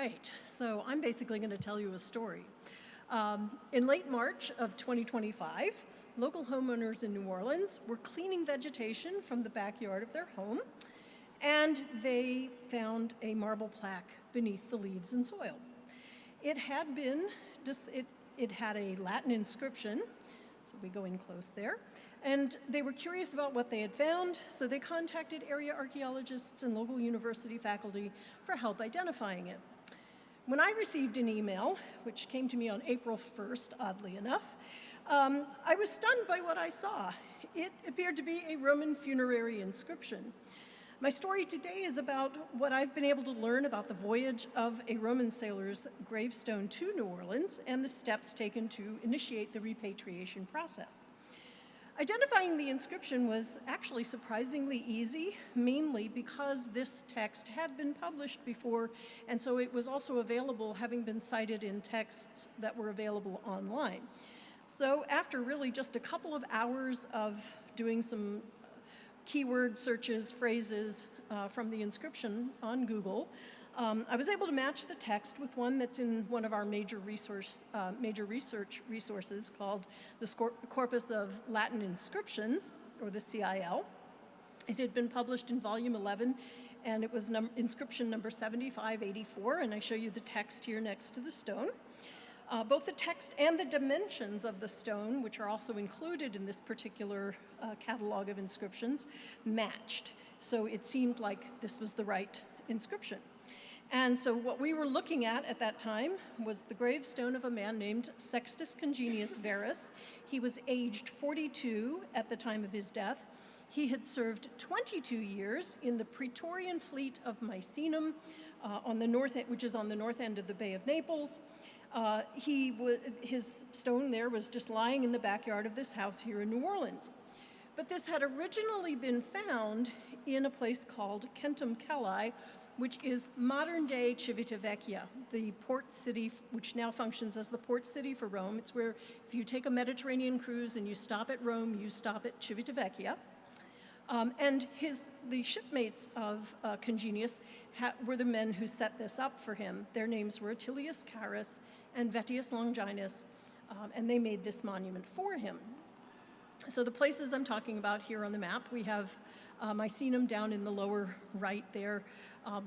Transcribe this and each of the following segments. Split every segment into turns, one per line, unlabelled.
right, so I'm basically going to tell you a story. In late March of 2025, local homeowners in New Orleans were cleaning vegetation from the backyard of their home, and they found a marble plaque beneath the leaves and soil. It had been, it had a Latin inscription, so we go in close there, and they were curious about what they had found, so they contacted area archaeologists and local university faculty for help identifying it. When I received an email, which came to me on April 1st, oddly enough, I was stunned by what I saw. It appeared to be a Roman funerary inscription. My story today is about what I've been able to learn about the voyage of a Roman sailor's gravestone to New Orleans and the steps taken to initiate the repatriation process. Identifying the inscription was actually surprisingly easy, mainly because this text had been published before, and so it was also available, having been cited in texts that were available online. So after really just a couple of hours of doing some keyword searches, phrases from the inscription on Google, I was able to match the text with one that's in one of our major research resources called the Corpus of Latin Inscriptions, or the CIL. It had been published in volume 11, and it was inscription number 7584, and I show you the text here next to the stone. Both the text and the dimensions of the stone, which are also included in this particular catalog of inscriptions, matched. So it seemed like this was the right inscription. And so what we were looking at that time was the gravestone of a man named Sextus Congenius Verus. He was aged 42 at the time of his death. He had served 22 years in the Praetorian fleet of Misenum, on the north end, which is on the north end of the Bay of Naples. His stone there was just lying in the backyard of this house here in New Orleans. But this had originally been found in a place called Centum Cellae, which is modern-day Civitavecchia, the port city, which now functions as the port city for Rome. It's where if you take a Mediterranean cruise and you stop at Rome, you stop at Civitavecchia. And the shipmates of Congenius were the men who set this up for him. Their names were Attilius Carus and Vettius Longinus, and they made this monument for him. So the places I'm talking about here on the map, we have Misenum down in the lower right there.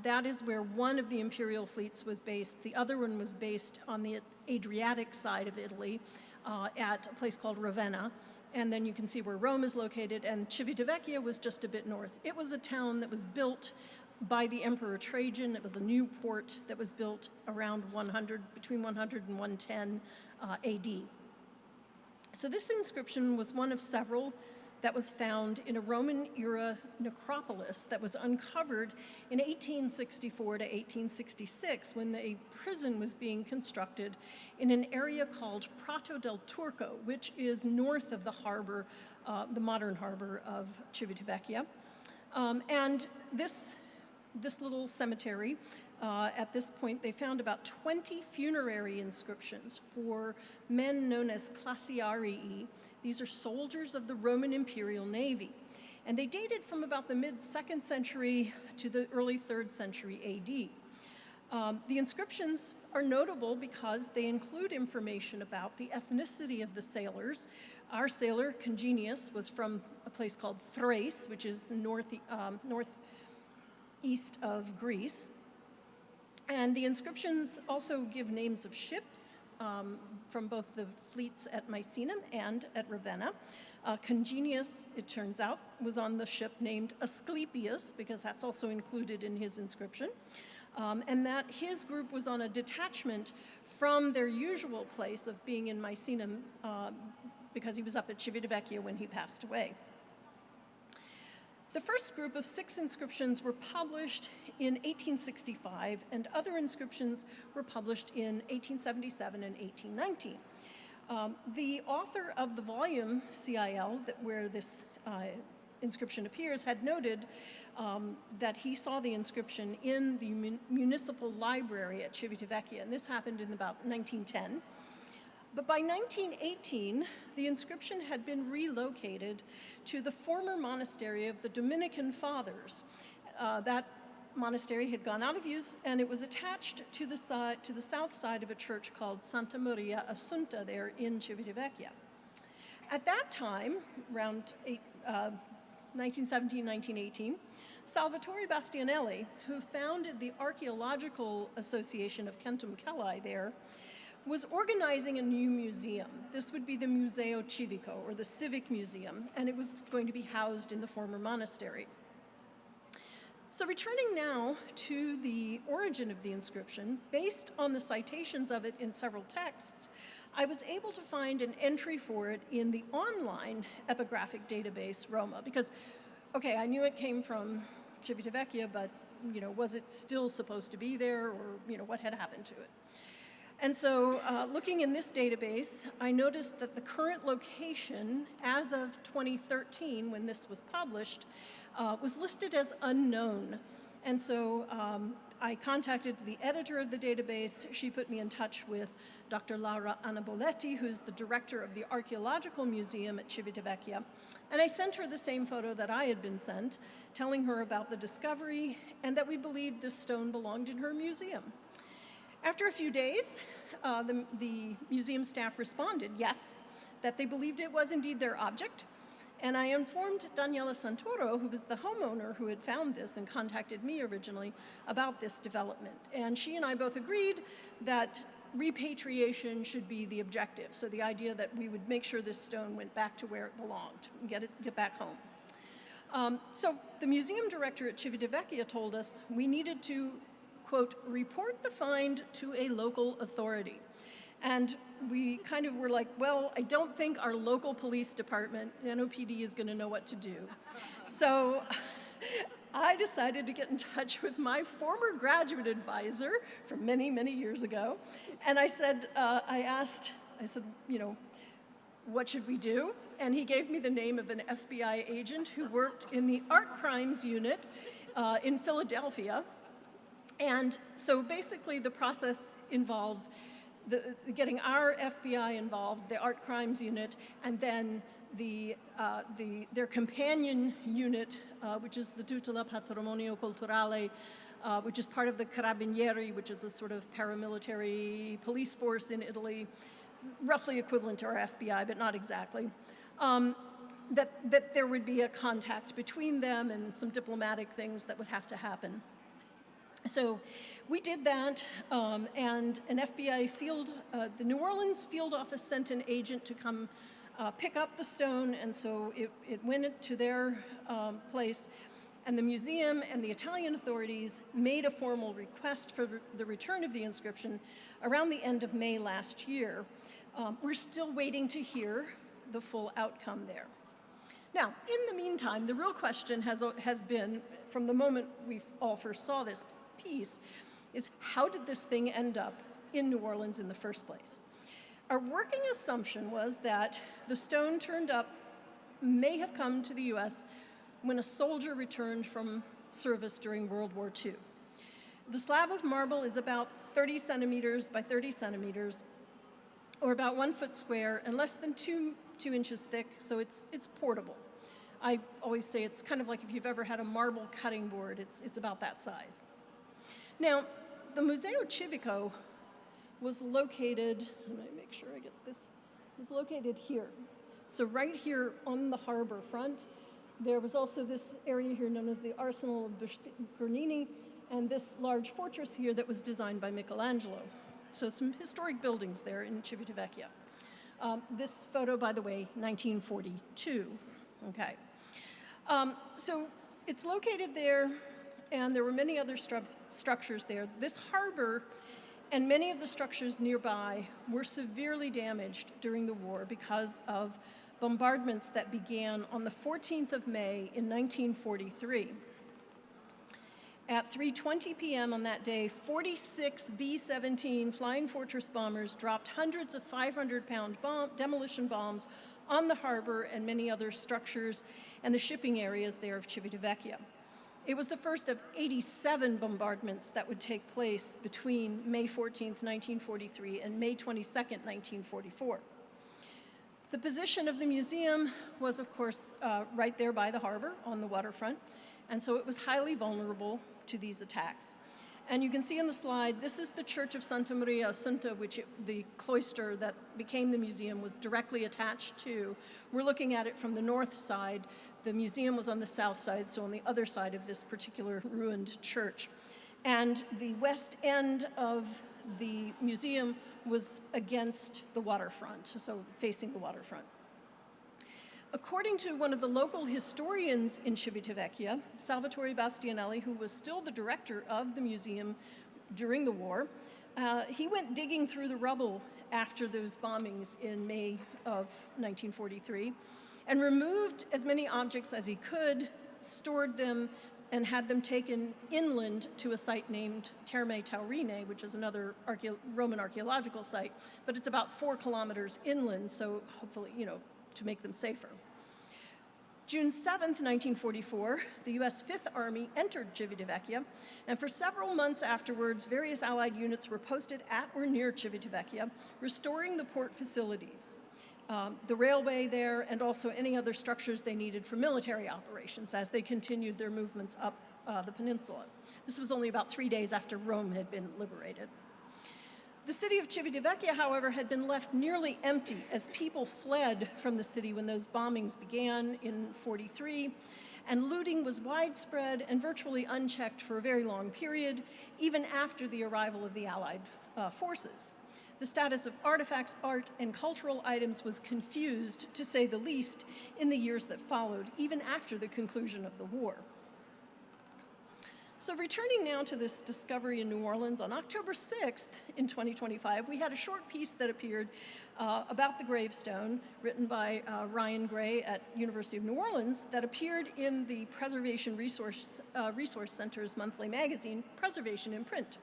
That is where one of the imperial fleets was based. The other one was based on the Adriatic side of Italy at a place called Ravenna. And then you can see where Rome is located, and Civitavecchia was just a bit north. It was a town that was built by the Emperor Trajan. It was a new port that was built around between 100 and 110 AD. So this inscription was one of several that was found in a Roman-era necropolis that was uncovered in 1864 to 1866 when a prison was being constructed in an area called Prato del Turco, which is north of the harbor, the modern harbor of Civitavecchia. And this little cemetery, at this point, they found about 20 funerary inscriptions for men known as classiarii. These are soldiers of the Roman Imperial Navy. And they dated from about the mid-2nd century to the early 3rd century AD. The inscriptions are notable because they include information about the ethnicity of the sailors. Our sailor, Congenius, was from a place called Thrace, which is northeast of Greece. And the inscriptions also give names of ships from both the fleets at Misenum and at Ravenna. Congenius, it turns out, was on the ship named Asclepius, because that's also included in his inscription, and that his group was on a detachment from their usual place of being in Misenum because he was up at Civitavecchia when he passed away. The first group of 6 inscriptions were published in 1865, and other inscriptions were published in 1877 and 1819. The author of the volume CIL, where this inscription appears, had noted that he saw the inscription in the municipal library at Civitavecchia, and this happened in about 1910. But by 1918, the inscription had been relocated to the former monastery of the Dominican Fathers. That monastery had gone out of use, and it was attached to the south side of a church called Santa Maria Assunta there in Civitavecchia. At that time, around 1917, 1918, Salvatore Bastianelli, who founded the Archaeological Association of Centum Cellae there, was organizing a new museum. This would be the Museo Civico, or the Civic Museum, and it was going to be housed in the former monastery. So returning now to the origin of the inscription, based on the citations of it in several texts, I was able to find an entry for it in the online epigraphic database Roma, because, okay, I knew it came from Civitavecchia, but, was it still supposed to be there, or, what had happened to it? And so looking in this database, I noticed that the current location, as of 2013, when this was published, was listed as unknown. And so I contacted the editor of the database. She put me in touch with Dr. Laura Anaboletti, who's the director of the Archaeological Museum at Civitavecchia. And I sent her the same photo that I had been sent, telling her about the discovery and that we believed this stone belonged in her museum. After a few days, the museum staff responded, yes, that they believed it was indeed their object. And I informed Daniela Santoro, who was the homeowner who had found this and contacted me originally, about this development. And she and I both agreed that repatriation should be the objective. So the idea that we would make sure this stone went back to where it belonged, and get back home. So the museum director at Civitavecchia told us we needed to, quote, report the find to a local authority. And we kind of were like, well, I don't think our local police department, NOPD, is going to know what to do. So I decided to get in touch with my former graduate advisor from many, many years ago. And I said, what should we do? And he gave me the name of an FBI agent who worked in the art crimes unit in Philadelphia. And so basically the process involves getting our FBI involved, the art crimes unit, and then their companion unit, which is the Tutela Patrimonio Culturale, which is part of the Carabinieri, which is a sort of paramilitary police force in Italy, roughly equivalent to our FBI, but not exactly. That there would be a contact between them and some diplomatic things that would have to happen. So we did that, and an FBI the New Orleans field office sent an agent to come pick up the stone, and so it went to their place, and the museum and the Italian authorities made a formal request for the return of the inscription around the end of May last year. We're still waiting to hear the full outcome there. Now, in the meantime, the real question has been, from the moment we all first saw this piece, is how did this thing end up in New Orleans in the first place? Our working assumption was that the stone may have come to the US when a soldier returned from service during World War II. The slab of marble is about 30 centimeters by 30 centimeters, or about 1 foot square, and less than 2 inches thick, so it's portable. I always say it's kind of like if you've ever had a marble cutting board, it's about that size. Now, the Museo Civico was located, let me make sure I get this, was located here. So right here on the harbor front, there was also this area here known as the Arsenal of Bernini, and this large fortress here that was designed by Michelangelo. So some historic buildings there in Civitavecchia. This photo, by the way, 1942, okay. So it's located there, and there were many other structures there. This harbor and many of the structures nearby were severely damaged during the war because of bombardments that began on the 14th of May in 1943. At 3:20 p.m. on that day, 46 B-17 Flying Fortress bombers dropped hundreds of 500-pound demolition bombs on the harbor and many other structures and the shipping areas there of Civitavecchia. It was the first of 87 bombardments that would take place between May 14th, 1943 and May 22nd, 1944. The position of the museum was, of course, right there by the harbor on the waterfront. and so it was highly vulnerable to these attacks. And you can see in the slide, this is the Church of Santa Maria Assunta, which the cloister that became the museum was directly attached to. We're looking at it from the north side. The museum was on the south side, so on the other side of this particular ruined church. And the west end of the museum was against the waterfront, so facing the waterfront. According to one of the local historians in Civitavecchia, Salvatore Bastianelli, who was still the director of the museum during the war, he went digging through the rubble after those bombings in May of 1943 and removed as many objects as he could, stored them, and had them taken inland to a site named Terme Taurine, which is another Roman archaeological site, but it's about 4 kilometers inland, so hopefully, to make them safer. June 7th, 1944, the U.S. Fifth Army entered Civitavecchia, and for several months afterwards, various Allied units were posted at or near Civitavecchia, restoring the port facilities, the railway there, and also any other structures they needed for military operations as they continued their movements up the peninsula. This was only about 3 days after Rome had been liberated. The city of Civitavecchia, however, had been left nearly empty as people fled from the city when those bombings began in 43, and looting was widespread and virtually unchecked for a very long period, even after the arrival of the Allied forces. The status of artifacts, art, and cultural items was confused, to say the least, in the years that followed, even after the conclusion of the war. So returning now to this discovery in New Orleans, on October 6th in 2025, we had a short piece that appeared about the gravestone written by Ryan Gray at University of New Orleans that appeared in the Preservation Resource Center's monthly magazine, Preservation in Print.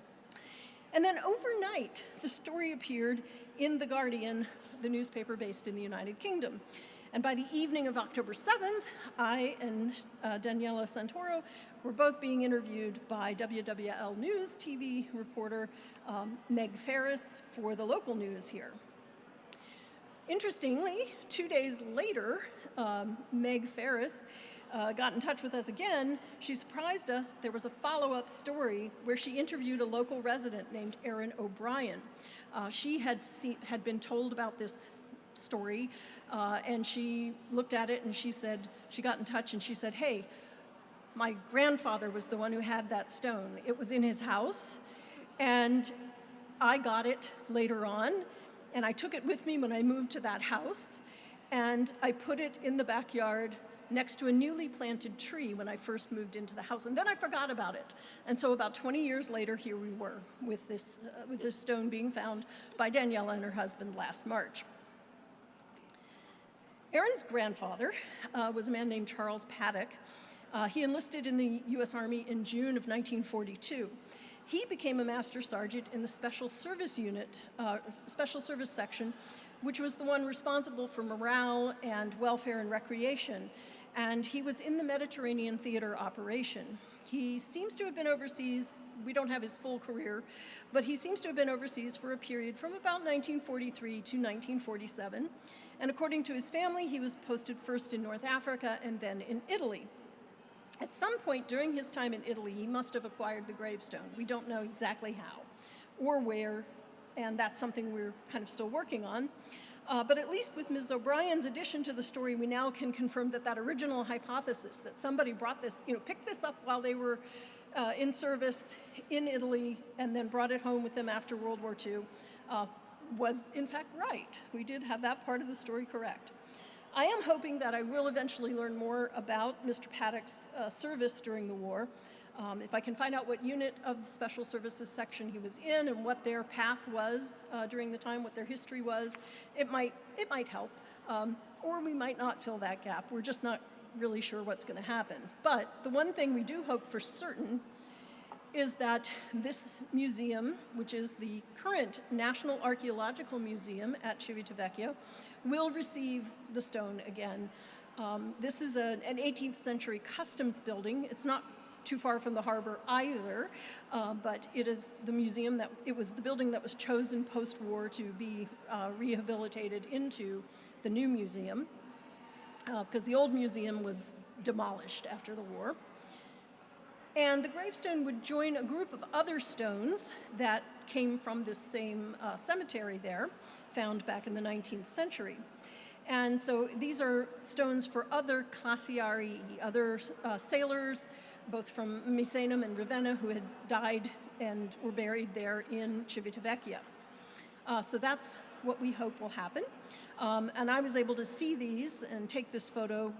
And then overnight, the story appeared in The Guardian, the newspaper based in the United Kingdom. And by the evening of October 7th, I and Daniela Santoro were both being interviewed by WWL News TV reporter Meg Ferris for the local news here. Interestingly, 2 days later, Meg Ferris got in touch with us again. She surprised us. There was a follow-up story where she interviewed a local resident named Erin O'Brien. She had been told about this story, and she looked at it and she got in touch and she said, hey, my grandfather was the one who had that stone. It was in his house, and I got it later on, and I took it with me when I moved to that house, and I put it in the backyard next to a newly planted tree when I first moved into the house, and then I forgot about it. And so about 20 years later, here we were with this stone being found by Daniela and her husband last March. Erin's grandfather was a man named Charles Paddock. He enlisted in the U.S. Army in June of 1942. He became a master sergeant in the Special Service Unit, Special Service Section, which was the one responsible for morale and welfare and recreation. And he was in the Mediterranean theater operation. He seems to have been overseas. We don't have his full career, but he seems to have been overseas for a period from about 1943 to 1947. And according to his family, he was posted first in North Africa and then in Italy. At some point during his time in Italy, he must have acquired the gravestone. We don't know exactly how or where, and that's something we're kind of still working on. But at least with Ms. O'Brien's addition to the story, we now can confirm that original hypothesis that somebody brought this, picked this up while they were in service in Italy and then brought it home with them after World War II was in fact right. We did have that part of the story correct. I am hoping that I will eventually learn more about Mr. Paddock's service during the war. If I can find out what unit of the Special Services section he was in and what their path was during the time, what their history was, it might help. Or we might not fill that gap. We're just not really sure what's going to happen. But the one thing we do hope for certain is that this museum, which is the current National Archaeological Museum at Civitavecchia, will receive the stone again. This is an 18th century customs building. It's not too far from the harbor either, but it is the museum it was the building that was chosen post-war to be rehabilitated into the new museum, because the old museum was demolished after the war. And the gravestone would join a group of other stones that came from this same cemetery there, found back in the 19th century. And so these are stones for other classiarii, other sailors, both from Misenum and Ravenna, who had died and were buried there in Civitavecchia. So that's what we hope will happen. And I was able to see these and take this photo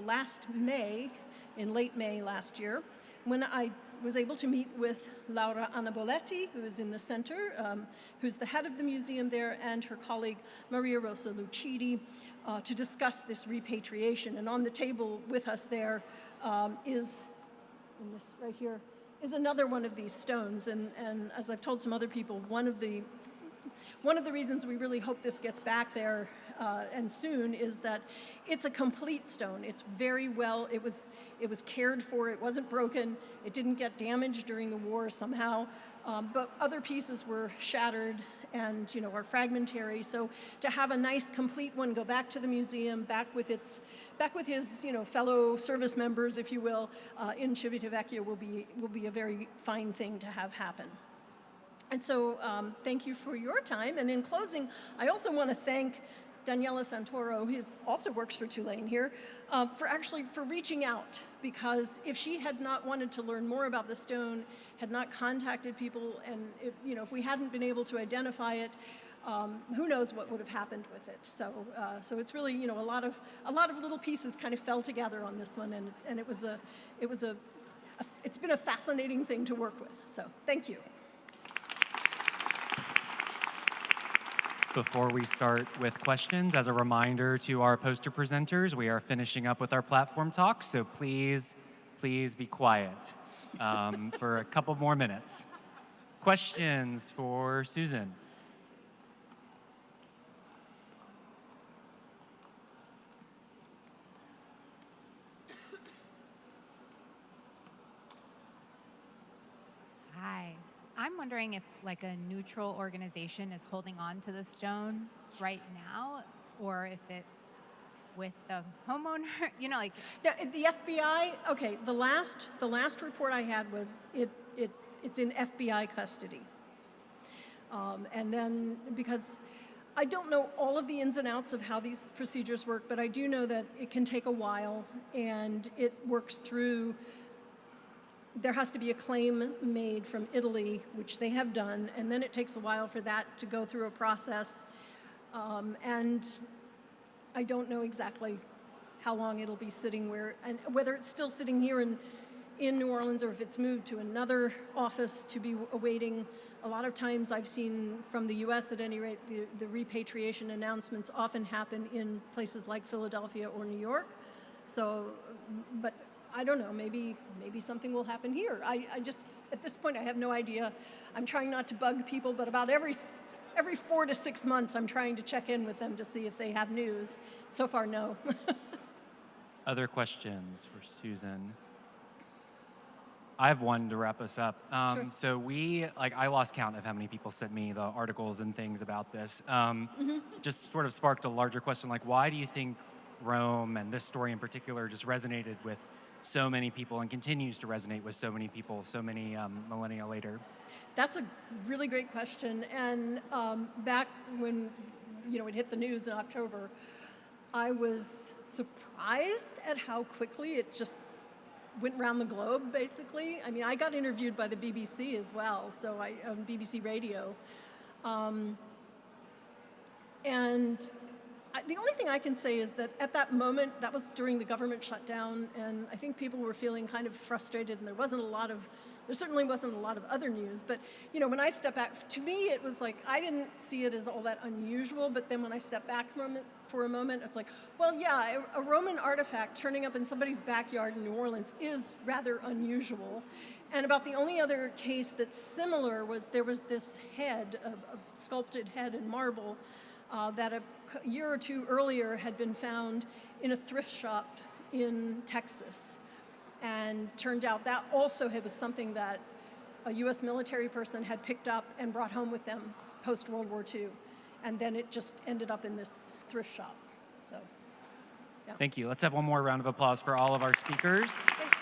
last May, in late May last year, when I was able to meet with Laura Annaboletti, who is in the center, who's the head of the museum there, and her colleague Maria Rosa Lucidi, to discuss this repatriation. And on the table with us there is, in this right here, is another one of these stones. And as I've told some other people, one of the reasons we really hope this gets back there and soon is that it's a complete stone. It's very well, it was cared for, it wasn't broken, it didn't get damaged during the war somehow, but other pieces were shattered and are fragmentary. So to have a nice complete one go back to the museum, back with his fellow service members, if you will, in Civitavecchia will be a very fine thing to have happen. And so thank you for your time. And in closing, I also want to thank Daniela Santoro, who also works for Tulane here, for reaching out, because if she had not wanted to learn more about the stone, had not contacted people, and if we hadn't been able to identify it, who knows what would have happened with it. So it's really a lot of little pieces kind of fell together on this one, and it's been a fascinating thing to work with. So thank you.
Before we start with questions, as a reminder to our poster presenters, we are finishing up with our platform talk, so please be quiet for a couple more minutes. Questions for Susan?
Hi. I'm wondering if like a neutral organization is holding on to the stone right now, or if it's with the homeowner,
The FBI, okay, the last report I had was it's in FBI custody. And then, because I don't know all of the ins and outs of how these procedures work, but I do know that it can take a while, and it works through. There has to be a claim made from Italy, which they have done, and then it takes a while for that to go through a process. And I don't know exactly how long it'll be sitting where, and whether it's still sitting here in New Orleans or if it's moved to another office to be awaiting. A lot of times I've seen from the US at any rate, the repatriation announcements often happen in places like Philadelphia or New York. So, but I don't know, maybe something will happen here. I just, at this point, I have no idea. I'm trying not to bug people, but about every 4 to 6 months, I'm trying to check in with them to see if they have news. So far, no.
Other questions for Susan? I have one to wrap us up.
Sure.
So I lost count of how many people sent me the articles and things about this. Just sort of sparked a larger question, like why do you think Rome and this story in particular just resonated with so many people and continues to resonate with so many people, so many millennia later?
That's a really great question. And back when it hit the news in October, I was surprised at how quickly it just went around the globe, basically. I mean, I got interviewed by the BBC as well, so on BBC Radio. And the only thing I can say is that at that moment, that was during the government shutdown, and I think people were feeling kind of frustrated, and there certainly wasn't a lot of other news. But when I step back, to me, it was like I didn't see it as all that unusual. But then when I step back for a moment, it's like, well, yeah, a Roman artifact turning up in somebody's backyard in New Orleans is rather unusual. And about the only other case that's similar was there was this head, a sculpted head in marble, that a year or two earlier had been found in a thrift shop in Texas. And turned out that also was something that a U.S. military person had picked up and brought home with them post-World War II. And then it just ended up in this thrift shop. So, yeah.
Thank you. Let's have one more round of applause for all of our speakers.
Thank you.